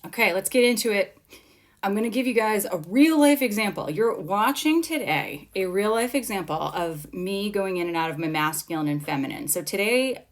Okay, let's get into it. I'm going to give you guys a real life example. You're watching today a real life example of me going in and out of my masculine and feminine. So today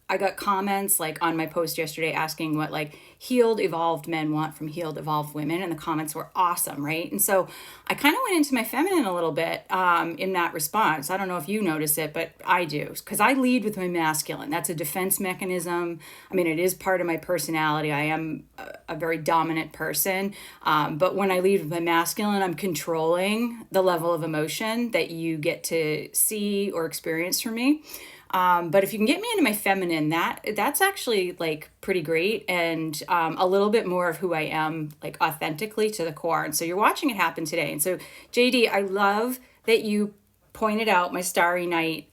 I got comments like on my post yesterday asking what like healed evolved men want from healed evolved women, and the comments were awesome, right? And so I kind of went into my feminine a little bit in that response. I don't know if you notice it, but I do, because I lead with my masculine. That's a defense mechanism. I mean, it is part of my personality. I am a very dominant person, but when I lead with my masculine, I'm controlling the level of emotion that you get to see or experience from me. But if you can get me into my feminine, that's actually like pretty great, and a little bit more of who I am, like authentically to the core. And so you're watching it happen today. And so JD, I love that you pointed out my Starry Night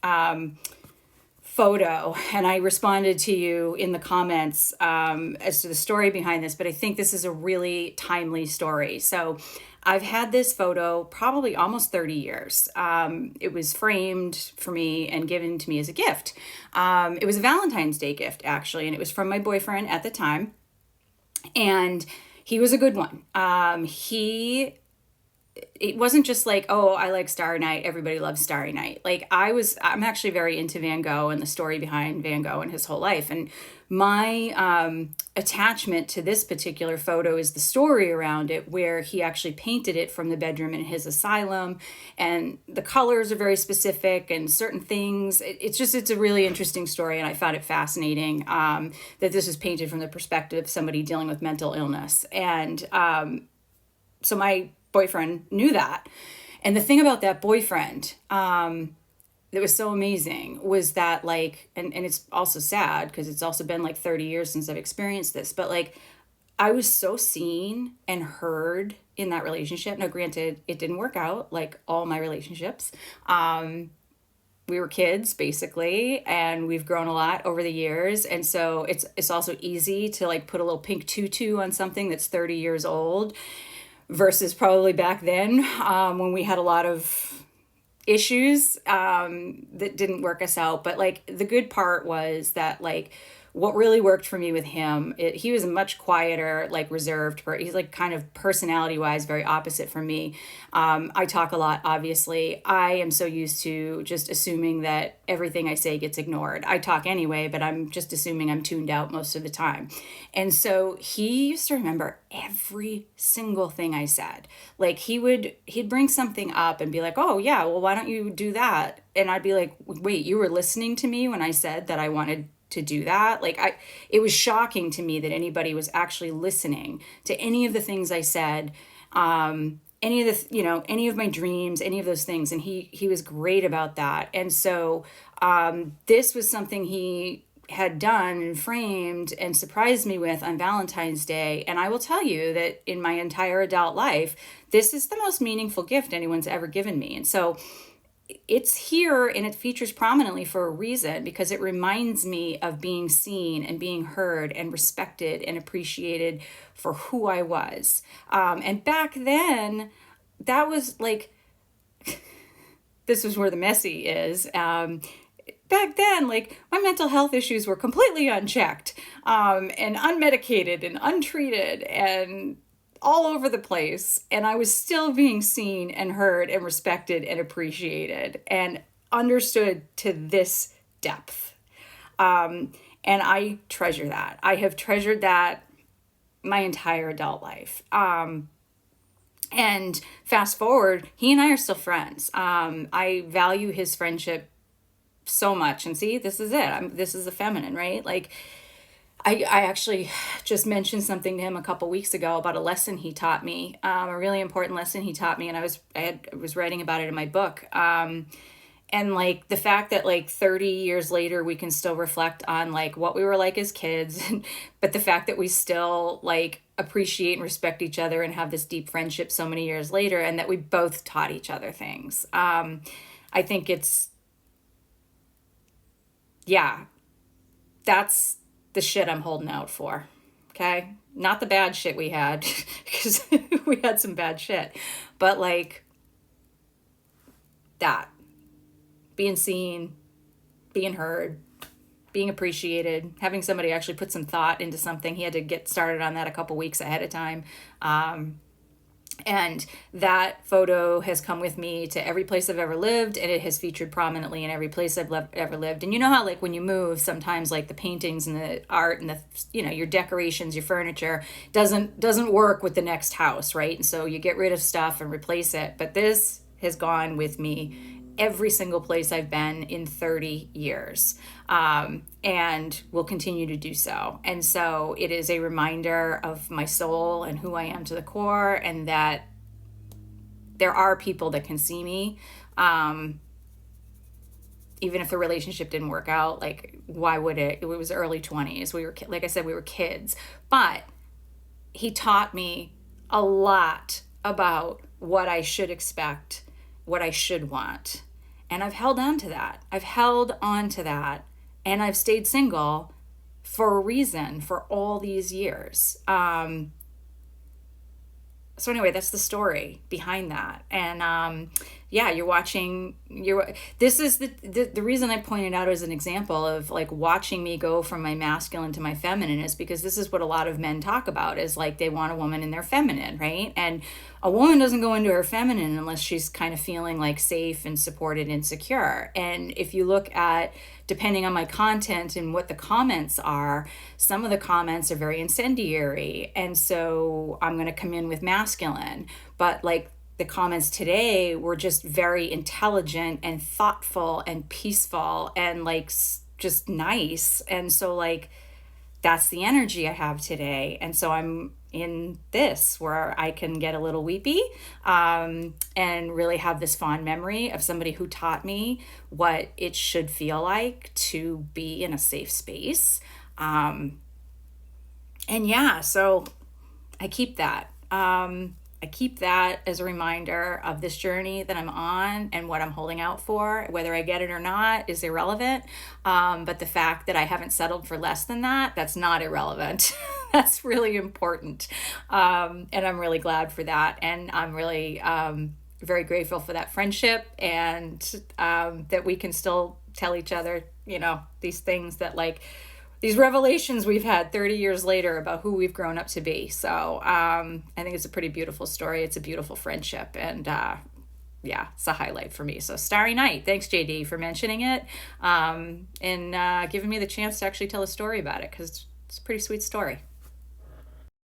photo, and I responded to you in the comments as to the story behind this, but I think this is a really timely story. So I've had this photo probably almost 30 years. It was framed for me and given to me as a gift. It was a Valentine's Day gift, actually, and it was from my boyfriend at the time. And he was a good one. It wasn't just like, oh, I like Starry Night, everybody loves Starry Night. Like I'm actually very into Van Gogh and the story behind Van Gogh and his whole life. And my attachment to this particular photo is the story around it, where he actually painted it from the bedroom in his asylum. And the colors are very specific and certain things. It's a really interesting story. And I found it fascinating that this was painted from the perspective of somebody dealing with mental illness. And so my boyfriend knew that. And the thing about that boyfriend that was so amazing was that like, and it's also sad because it's also been like 30 years since I've experienced this, but like I was so seen and heard in that relationship. Now, granted, it didn't work out like all my relationships. We were kids basically, and we've grown a lot over the years. And so it's also easy to like put a little pink tutu on something that's 30 years old versus probably back then when we had a lot of issues that didn't work us out. But like the good part was that like what really worked for me with him, he was a much quieter, like reserved, he's like kind of personality wise, very opposite from me. I talk a lot, obviously. I am so used to just assuming that everything I say gets ignored. I talk anyway, but I'm just assuming I'm tuned out most of the time. And so he used to remember every single thing I said. Like he'd bring something up and be like, oh yeah, well, why don't you do that? And I'd be like, wait, you were listening to me when I said that I wanted to do that? It was shocking to me that anybody was actually listening to any of the things I said, any of any of my dreams, any of those things. And he was great about that. And so this was something he had done and framed and surprised me with on Valentine's Day. And I will tell you that in my entire adult life, this is the most meaningful gift anyone's ever given me. And so it's here and it features prominently for a reason, because it reminds me of being seen and being heard and respected and appreciated for who I was. And back then, that was like, this was where the messy is. Back then, like my mental health issues were completely unchecked and unmedicated and untreated and all over the place, and I was still being seen and heard and respected and appreciated and understood to this depth. And I treasure that. I have treasured that my entire adult life. And fast forward, he and I are still friends. I value his friendship so much. And see, this is it. This is the feminine, right? Like, I actually just mentioned something to him a couple weeks ago about a lesson he taught me, a really important lesson he taught me, and I was writing about it in my book. And like the fact that like 30 years later we can still reflect on like what we were like as kids, but the fact that we still like appreciate and respect each other and have this deep friendship so many years later, and that we both taught each other things. I think that's the shit I'm holding out for. Okay? Not the bad shit we had, because we had some bad shit. But like that. Being seen, being heard, being appreciated, having somebody actually put some thought into something. He had to get started on that a couple weeks ahead of time. And that photo has come with me to every place I've ever lived, and it has featured prominently in every place I've ever lived. And you know how, like, when you move, sometimes like the paintings and the art and the, your decorations, your furniture doesn't work with the next house, right? And so you get rid of stuff and replace it. But this has gone with me every single place I've been in 30 years, and will continue to do so. And so it is a reminder of my soul and who I am to the core, and that there are people that can see me, even if the relationship didn't work out. Like, why would it? It was early 20s. We were, like I said, we were kids. But he taught me a lot about what I should expect, what I should want. And I've held on to that. And I've stayed single for a reason for all these years. So anyway, that's the story behind that. And this is the reason I pointed out as an example of like watching me go from my masculine to my feminine is because this is what a lot of men talk about, is like they want a woman in their feminine, right? And a woman doesn't go into her feminine unless she's kind of feeling like safe and supported and secure. And if you look at, depending on my content and what the comments are, some of the comments are very incendiary. And so I'm going to come in with masculine. But like the comments today were just very intelligent and thoughtful and peaceful and like just nice. And so like that's the energy I have today. And so I'm in this where I can get a little weepy, and really have this fond memory of somebody who taught me what it should feel like to be in a safe space. So I keep that. I keep that as a reminder of this journey that I'm on, and what I'm holding out for. Whether I get it or not is irrelevant. But the fact that I haven't settled for less than that, that's not irrelevant. That's really important. And I'm really glad for that. And I'm really very grateful for that friendship, and that we can still tell each other, these things that like, these revelations we've had 30 years later about who we've grown up to be. So I think it's a pretty beautiful story. It's a beautiful friendship. And it's a highlight for me. So Starry Night, thanks JD for mentioning it, and giving me the chance to actually tell a story about it, because it's a pretty sweet story.